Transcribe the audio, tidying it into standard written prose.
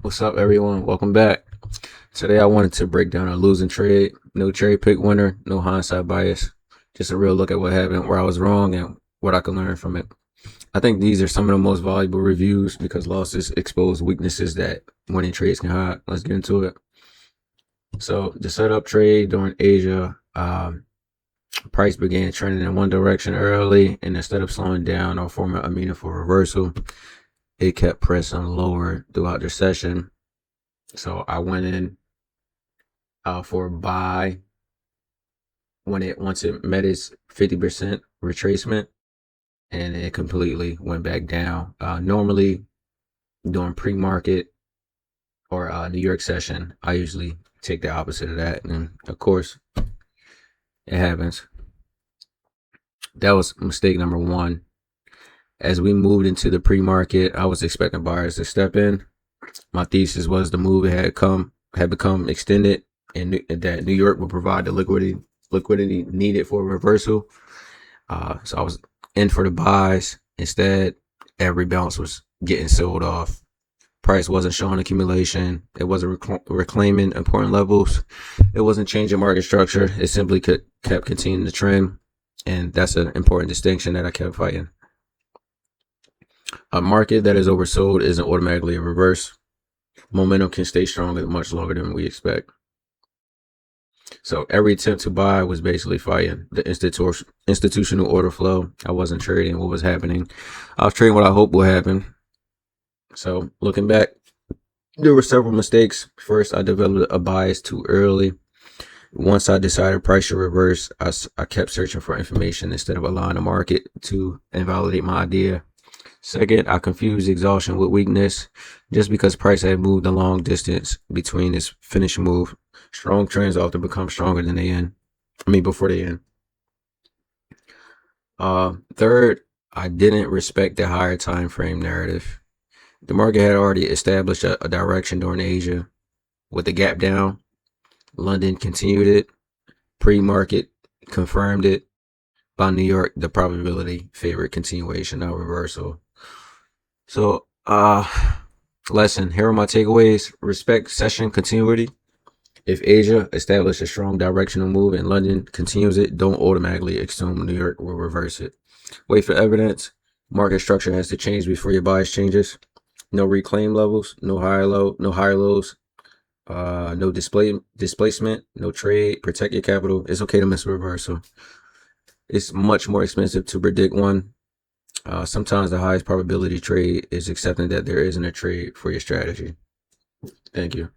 What's up, everyone? Welcome back. Today, I wanted to break down a losing trade. No cherry pick winner, no hindsight bias. Just a real look at what happened, where I was wrong, and what I can learn from it. I think these are some of the most valuable reviews because losses expose weaknesses that winning trades can hide. Let's get into it. So, the setup trade during Asia, price began trending in one direction early, and instead of slowing down or forming a meaningful reversal, it kept pressing lower throughout the session. So I went in for a buy once it met its 50% retracement, and it completely went back down. Normally during pre-market or New York session, I usually take the opposite of that, and of course it happens. That was mistake number one. As we moved into the pre-market, I was expecting buyers to step in. My thesis was the move had become extended, and that New York would provide the liquidity needed for a reversal. So I was in for the buys. Instead, every bounce was getting sold off. Price wasn't showing accumulation. It wasn't reclaiming important levels. It wasn't changing market structure. It simply kept continuing the trend. And that's an important distinction that I kept fighting. A market that is oversold isn't automatically a reverse. Momentum can stay stronger much longer than we expect. So every attempt to buy was basically fighting the institutional order flow. I wasn't trading what was happening. I was trading what I hoped would happen. So looking back, there were several mistakes. First, I developed a bias too early. Once I decided price should reverse, I kept searching for information instead of allowing the market to invalidate my idea. Second, I confused exhaustion with weakness. Just because price had moved a long distance between its finish move, strong trends often become stronger than they end. Before they end. Third, I didn't respect the higher time frame narrative. The market had already established a direction during Asia with the gap down. London continued it. Pre-market confirmed it. By New York, the probability favored continuation, not reversal. So, lesson. Here are my takeaways. Respect session continuity. If Asia established a strong directional move and London continues it, don't automatically assume New York will reverse it. Wait for evidence. Market structure has to change before your bias changes. No reclaim levels, no higher lows, no displacement, no trade. Protect your capital. It's okay to miss a reversal. It's much more expensive to predict one. Sometimes the highest probability trade is accepting that there isn't a trade for your strategy. Thank you.